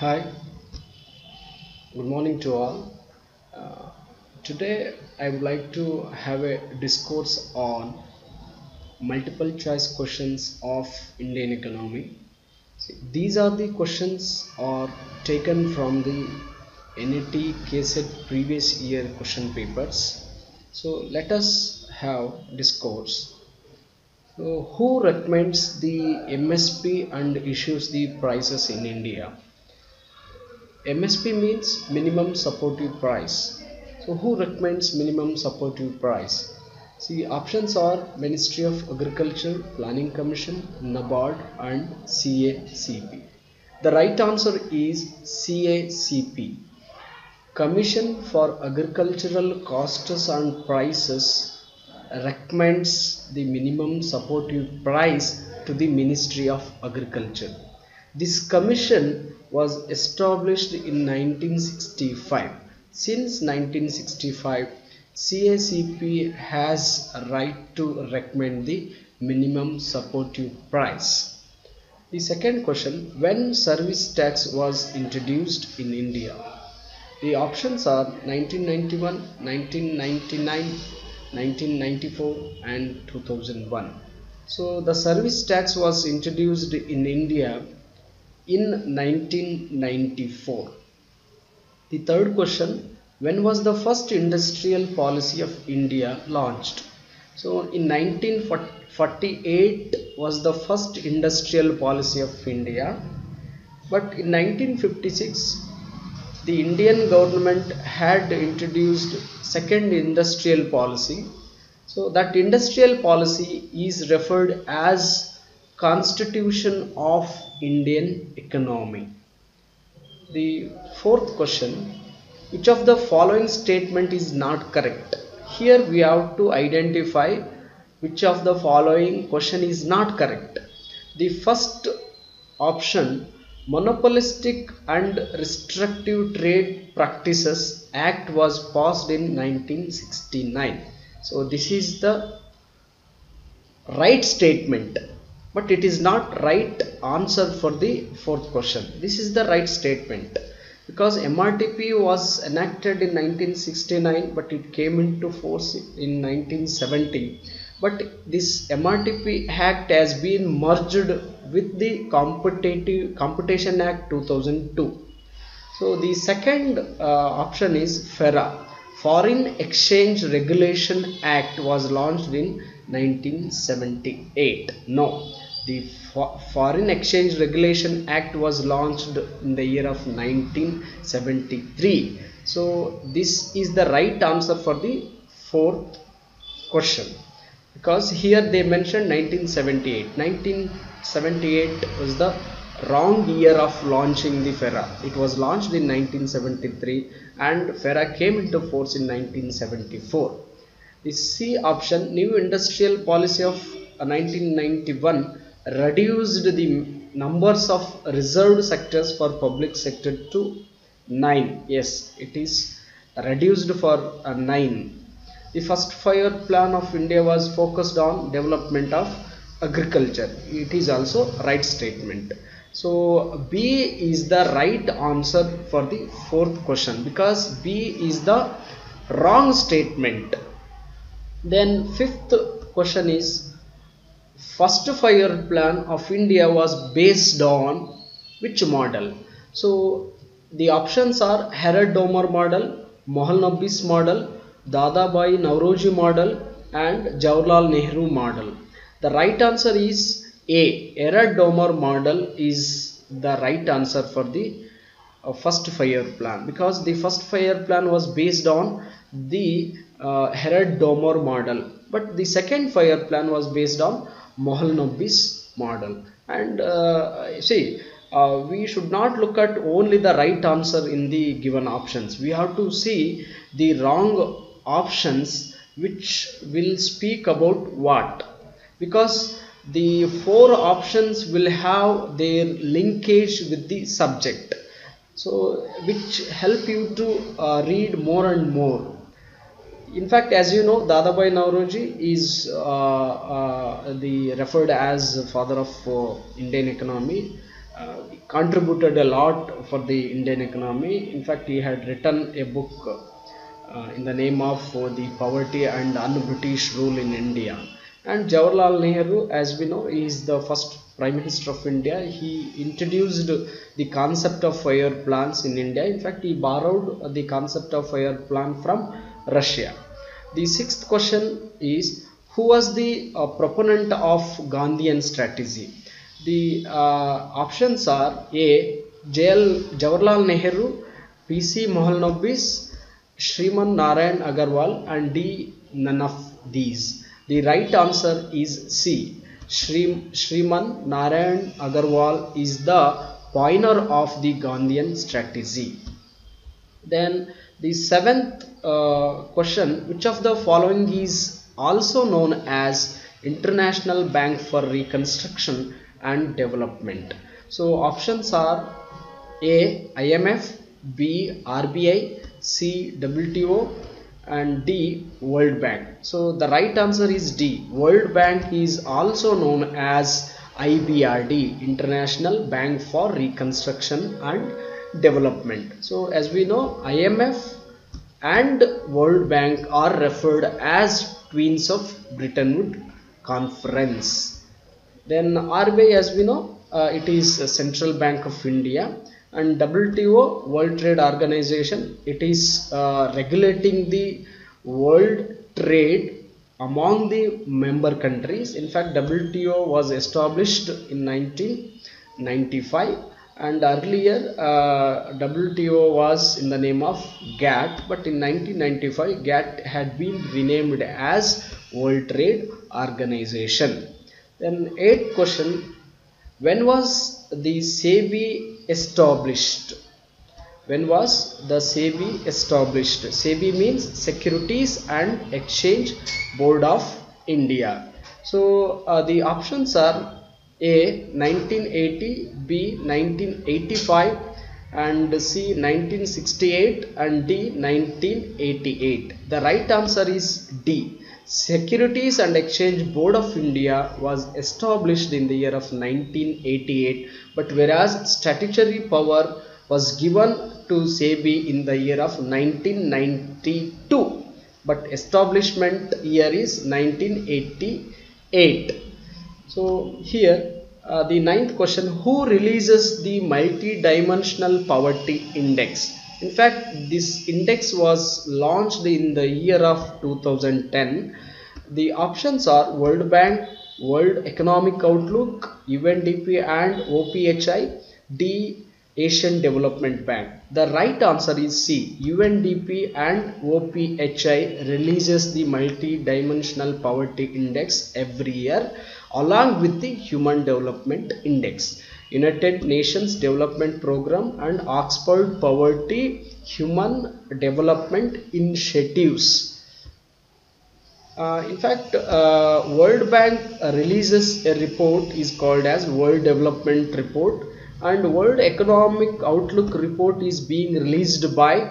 Hi, good morning to all. Uh, Today I would like to have a discourse on multiple choice questions of Indian economy. These are the questions are taken from the NET KSET previous year question papers. So let us have discourse. So who recommends the MSP and issues the prices in India? MSP means minimum supportive price. So who recommends minimum supportive price? See, options are Ministry of Agriculture, Planning Commission, NABARD and CACP. The right answer is CACP. Commission for Agricultural Costs and Prices recommends the minimum supportive price to the Ministry of Agriculture. This commission was established in 1965. Since 1965, CACP has a right to recommend the minimum supportive price. The second question, when service tax was introduced in India? The options are 1991, 1999, 1994 and 2001. So the service tax was introduced in India in 1994. The third question, when was the first industrial policy of India launched? So in 1948 was the first industrial policy of India, but in 1956 the Indian government had introduced second industrial policy. So that industrial policy is referred as Constitution of Indian Economy. The fourth question, which of the following statement is not correct? Here we have to identify which of the following question is not correct. The first option, Monopolistic and Restrictive Trade Practices Act was passed in 1969. So this is the right statement, but it is not right answer for the fourth question. This is the right statement because MRTP was enacted in 1969 but it came into force in 1970, but this MRTP Act has been merged with the Competition Act 2002. So the second option is FERA. Foreign Exchange Regulation Act was launched in 1978. No, the Foreign Exchange Regulation Act was launched in the year of 1973. So this is the right answer for the fourth question because here they mentioned 1978. 1978 was the wrong year of launching the FERA. It was launched in 1973 and FERA came into force in 1974. The C option, new industrial policy of 1991 reduced the numbers of reserved sectors for public sector to 9. Yes, it is reduced for 9. The first 5-year plan of India was focused on development of agriculture. It is also right statement. So B is the right answer for the fourth question because B is the wrong statement. Then fifth question is, first 5-year plan of India was based on which model? So the options are Herod-Domer model, Mohanlabis model, Dadabhai Nauroji model and Jawaharlal Nehru model. The right answer is A. Herod-Domer model is the right answer for the first 5-year plan because the first 5-year plan was based on the Herod-Domer model, but the second 5-year plan was based on Mohanlabis model. And we should not look at only the right answer in the given options. We have to see the wrong options which will speak about what, because the four options will have their linkage with the subject, so which help you to read more and more. In fact, as you know, Dadabhai Nauroji is the referred as father of Indian economy. contributed a lot for the Indian economy. In fact, he had written a book in the name of the poverty and un-British rule in India. And Jawaharlal Nehru, as we know, is the first Prime Minister of India. He introduced the concept of fire plants in India. In fact, he borrowed the concept of fire plant from Russia. The sixth question is, who was the proponent of Gandhian strategy? The options are A. Jawaharlal Nehru, P.C. Mohanlabis, Shriman Narayan Agarwal, and D. None of these. The right answer is C. Shriman Narayan Agarwal is the pioneer of the Gandhian strategy. Then the seventh question, which of the following is also known as International Bank for Reconstruction and Development? So options are A. IMF, B. RBI, C. WTO, and D. World Bank. So the right answer is D. World Bank is also known as IBRD, International Bank for Reconstruction and Development. So as we know, IMF and World Bank are referred as twins of Bretton Woods Conference. Then RBI, as we know, it is a Central Bank of India, and WTO, World Trade Organization, it is regulating the world trade among the member countries. In fact, WTO was established in 1995, and earlier WTO was in the name of GATT, but in 1995 GATT had been renamed as World Trade Organization. Then eighth question, when was the SEBI established? When was the SEBI established? SEBI means Securities and Exchange Board of India. So the options are A. 1980, B. 1985, and C. 1968, and D. 1988. The right answer is D. Securities and Exchange Board of India was established in the year of 1988, but whereas statutory power was given to SEBI in the year of 1992, but establishment year is 1988. So here the ninth question, who releases the multi-dimensional poverty index? In fact, this index was launched in the year of 2010. The options are World Bank, World Economic Outlook, UNDP, and OPHI, D. Asian Development Bank. The right answer is C. UNDP and OPHI releases the multi-dimensional poverty index every year along with the Human Development Index, United Nations Development Program, and Oxford Poverty Human Development Initiatives. In fact, World Bank releases a report is called as World Development Report, and World Economic Outlook report is being released by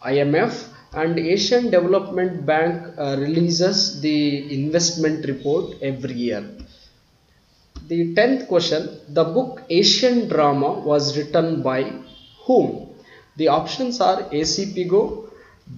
IMF, and Asian Development Bank releases the investment report every year. The 10th question, the book Asian Drama was written by whom? The options are A.C. Pigot,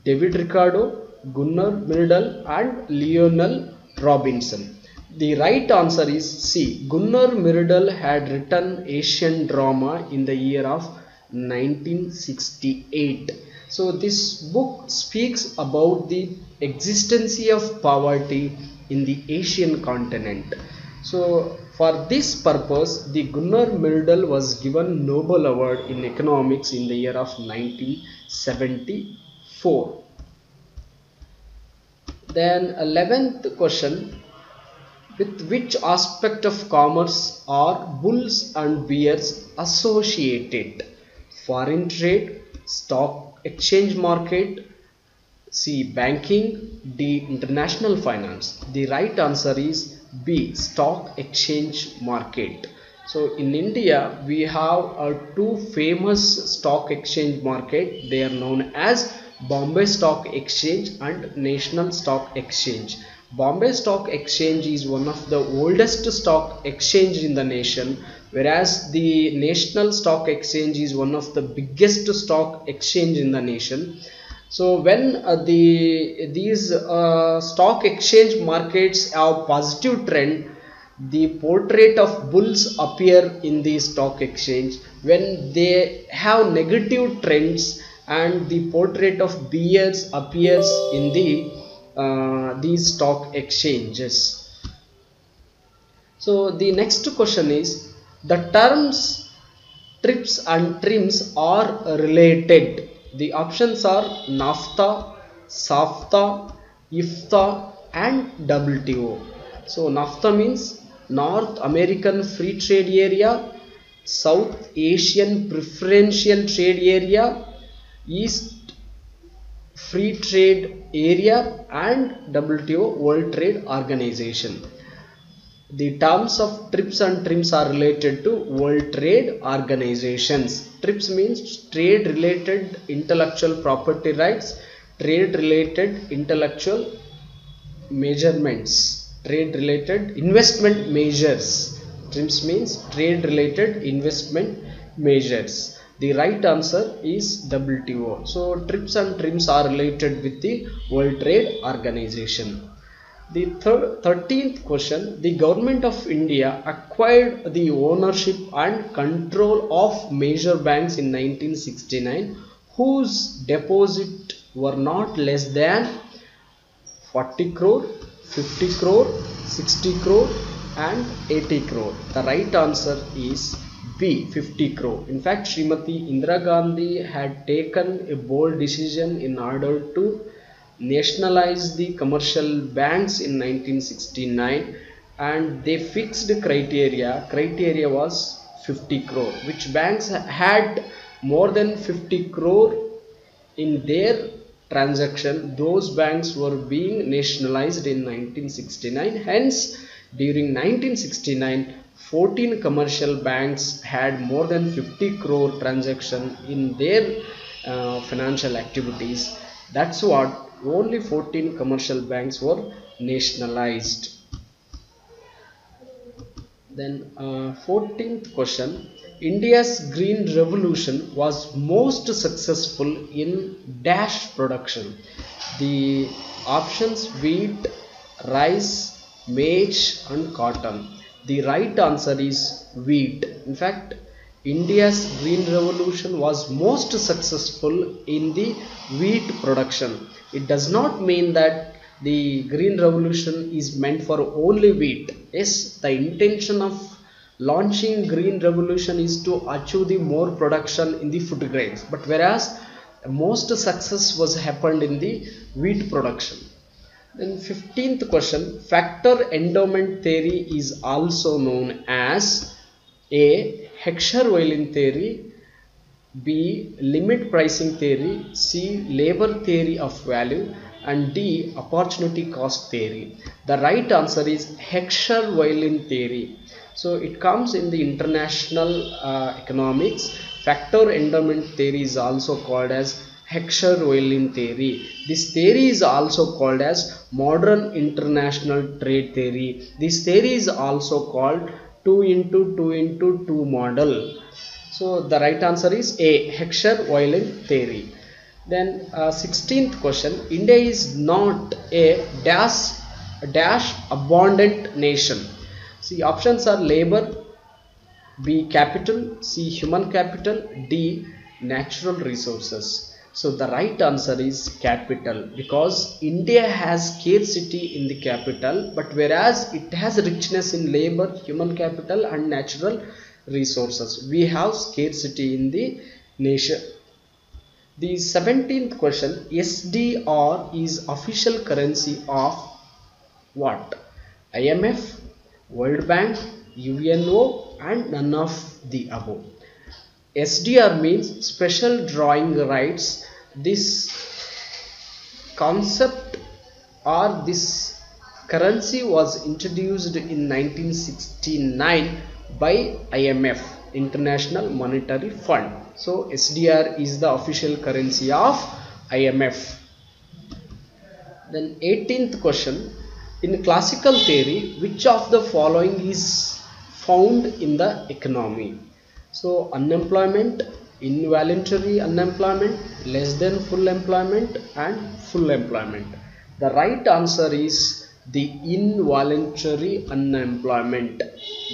David Ricardo, Gunnar Myrdal, and Lionel Robinson. The right answer is C. Gunnar Myrdal had written Asian Drama in the year of 1968. So this book speaks about the existence of poverty in the Asian continent. So for this purpose, the Gunnar Myrdal was given Nobel Award in Economics in the year of 1974. Then 11th question, with which aspect of commerce are bulls and bears associated? Foreign trade, stock exchange market, C. Banking, D. International finance. The right answer is B. Stock exchange market. So in India we have two famous stock exchange market. They are known as Bombay Stock Exchange and National Stock Exchange. Bombay Stock Exchange is one of the oldest stock exchange in the nation, whereas the National Stock Exchange is one of the biggest stock exchange in the nation. So when these stock exchange markets have positive trend, the portrait of bulls appear in the stock exchange. When they have negative trends, and the portrait of bears appears in these stock exchanges. So the next question is, the terms trips and trims are related. The options are NAFTA, SAFTA, IFTA and WTO. So NAFTA means North American Free Trade Area, South Asian Preferential Trade Area, East Free Trade Area and WTO World Trade Organization. The terms of TRIPS and TRIMS are related to World Trade Organizations. TRIPS means trade related intellectual property rights, trade related intellectual measurements, trade related investment measures. TRIMS means trade related investment measures. The right answer is WTO. So TRIPS and TRIMS are related with the World Trade Organization. The 13th question, the government of India acquired the ownership and control of major banks in 1969 whose deposit were not less than 40 crore, 50 crore, 60 crore and 80 crore. The right answer is B, 50 crore. In fact, Srimati Indira Gandhi had taken a bold decision in order to nationalized the commercial banks in 1969, and they fixed criteria was 50 crore. Which banks had more than 50 crore in their transaction, those banks were being nationalized in 1969. Hence during 1969 14 commercial banks had more than 50 crore transaction in their financial activities. That's what only 14 commercial banks were nationalized. Then 14th question, India's green revolution was most successful in dash production. The options wheat, rice, maize and cotton. The right answer is wheat. In fact, India's green revolution was most successful in the wheat production. It does not mean that the green revolution is meant for only wheat. Yes, the intention of launching green revolution is to achieve the more production in the food grains, but whereas most success was happened in the wheat production. Then 15th question, factor endowment theory is also known as A, Heckscher-Wilin theory, B, limit pricing theory, C, labor theory of value and D, opportunity cost theory. The right answer is Heckscher-Wilin theory. So it comes in the international economics. Factor endowment theory is also called as Heckscher-Wilin theory. This theory is also called as modern international trade theory. This theory is also called 2 into 2 into 2 model. So the right answer is A, Heckscher-Wilin theory. Then 16th question, India is not a dash abundant nation. See, options are labor, B, capital, C, human capital, D, natural resources. So the right answer is capital, because India has scarcity in the capital, but whereas it has richness in labor, human capital and natural resources. We have scarcity in the nation. The 17th question, SDR is official currency of what? IMF, World Bank, UNO and none of the above. SDR means special drawing rights. This concept or this currency was introduced in 1969 by IMF, International Monetary Fund. So SDR is the official currency of IMF. Then 18th question, in classical theory, which of the following is found in the economy. So unemployment, involuntary unemployment, less than full employment, and full employment. The right answer is the involuntary unemployment.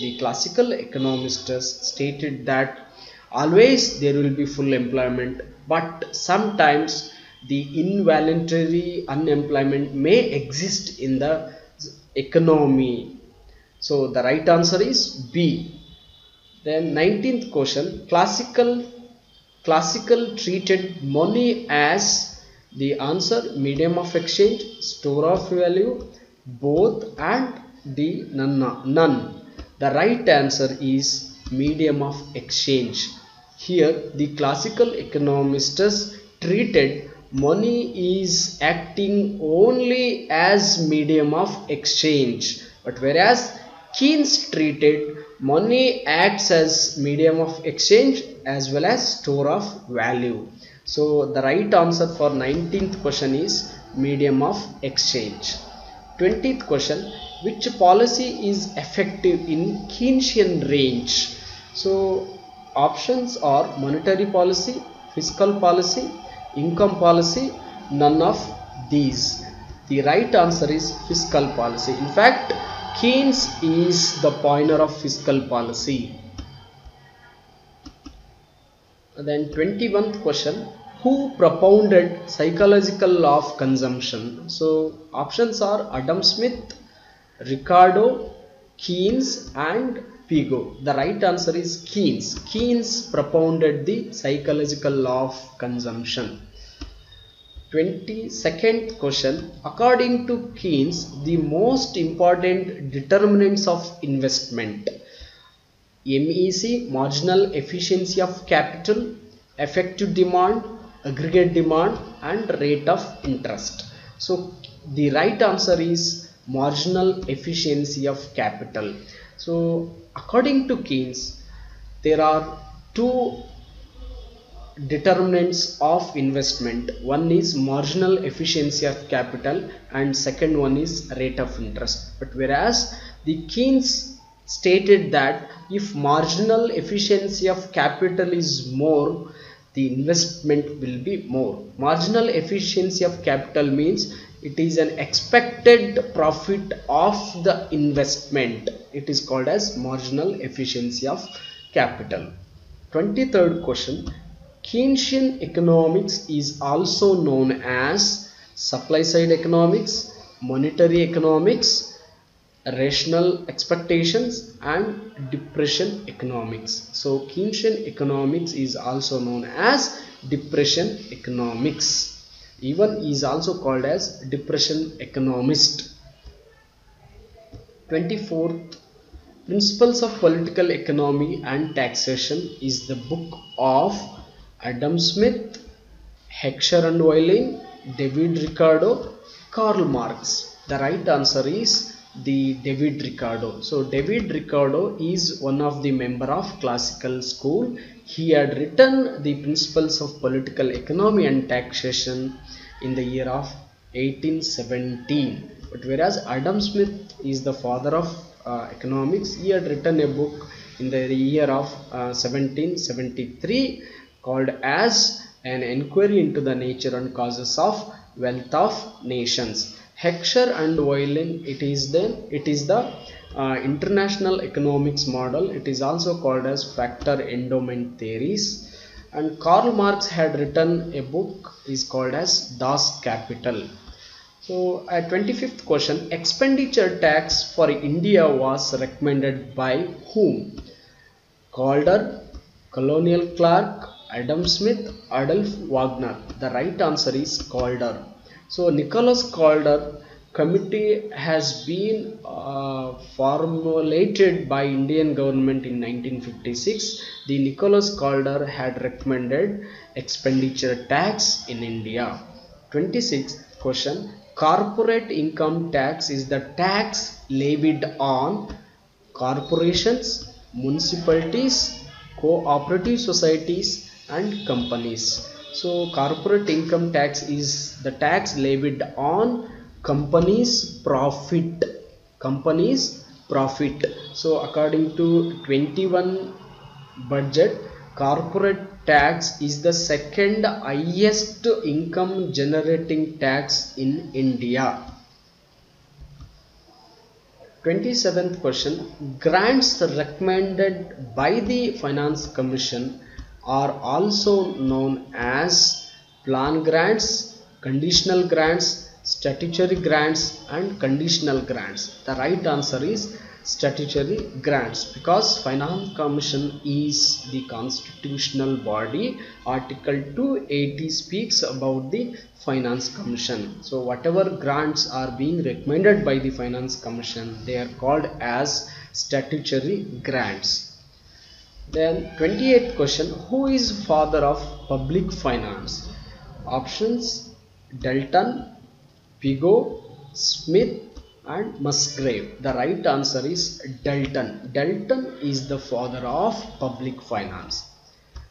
The classical economists stated that always there will be full employment, but sometimes the involuntary unemployment may exist in the economy. So the right answer is B. Then 19th question, classical treated money as the answer medium of exchange, store of value, both, and the none. The right answer is medium of exchange. Here the classical economists treated money is acting only as medium of exchange, but whereas Keynes treated money acts as medium of exchange as well as store of value. So the right answer for 19th question is medium of exchange. 20th question, which policy is effective in Keynesian range? So options are monetary policy, fiscal policy, income policy, none of these. The right answer is fiscal policy. In fact, Keynes is the pioneer of fiscal policy. And then 21st question, who propounded psychological law of consumption? So options are Adam Smith, Ricardo, Keynes, and Piaget. The right answer is Keynes. Keynes propounded the psychological law of consumption. 22nd question, according to Keynes, the most important determinants of investment: MEC, marginal efficiency of capital, effective demand, aggregate demand, and rate of interest. So the right answer is marginal efficiency of capital. So according to Keynes, there are two determinants of investment. One is marginal efficiency of capital and second one is rate of interest. But whereas the Keynes stated that if marginal efficiency of capital is more, the investment will be more. Marginal efficiency of capital means it is an expected profit of the investment. It is called as marginal efficiency of capital. 23rd question, Keynesian economics is also known as supply side economics, monetary economics, rational expectations, and depression economics. So Keynesian economics is also known as depression economics. Even is also called as depression economist. 24th, Principles of Political Economy and Taxation is the book of Adam Smith, Heckscher and Weiland, David Ricardo, Karl Marx. The right answer is the David Ricardo. So David Ricardo is one of the member of classical school. He had written the Principles of Political Economy and Taxation in the year of 1817. But whereas Adam Smith is the father of economics, he had written a book in the year of 1773 called as An Enquiry into the Nature and Causes of Wealth of Nations. Heckscher and Weiland, it is the international economics model. It is also called as factor endowment theories. And Karl Marx had written a book is called as Das Kapital. So at 25th question, expenditure tax for India was recommended by whom? Calder, Colonial Clark, Adam Smith, Adolf Wagner. The right answer is Calder. So Nicholas Calder committee has been formulated by Indian government in 1956. The Nicholas Calder had recommended expenditure tax in India. 26th question, corporate income tax is the tax levied on corporations, municipalities, cooperative societies, and companies. So corporate income tax is the tax levied on companies profit. So according to 21 budget, corporate tax is the second highest income generating tax in India. 27th question, grants recommended by the Finance Commission are also known as plan grants, conditional grants, statutory grants and conditional grants. The right answer is statutory grants, because Finance Commission is the constitutional body. Article 280 speaks about the Finance Commission. So whatever grants are being recommended by the Finance Commission, they are called as statutory grants. Then 28th question, who is father of public finance? Options: Dalton, Pigou, Smith and Musgrave. The right answer is Dalton. Dalton is the father of public finance.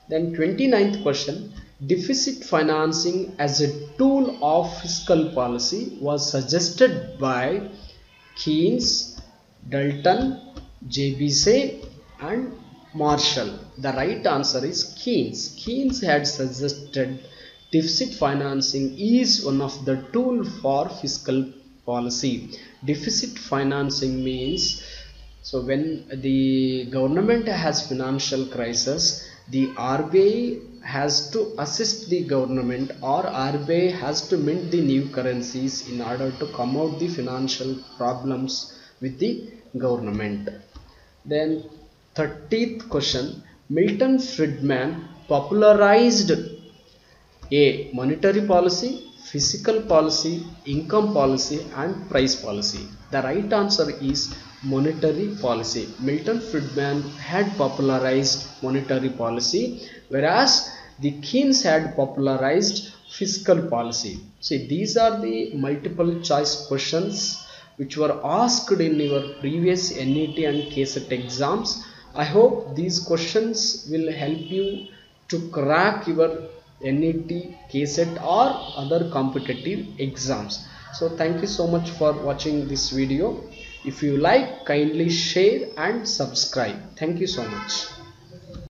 Then 29th question, deficit financing as a tool of fiscal policy was suggested by Keynes, Dalton, J.B. Say and Marshall. The right answer is Keynes. Keynes had suggested deficit financing is one of the tool for fiscal policy. Deficit financing means, so when the government has financial crisis, the RBI has to assist the government, or RBI has to mint the new currencies in order to come out the financial problems with the government. Then 30th question, Milton Friedman popularized A. monetary policy, fiscal policy, income policy and price policy. The right answer is monetary policy. Milton Friedman had popularized monetary policy, whereas the Keynes had popularized fiscal policy. See, these are the multiple choice questions which were asked in your previous NET and KCET exams. I hope these questions will help you to crack your NET, KCET or other competitive exams. So thank you so much for watching this video. If you like, kindly share and subscribe. Thank you so much.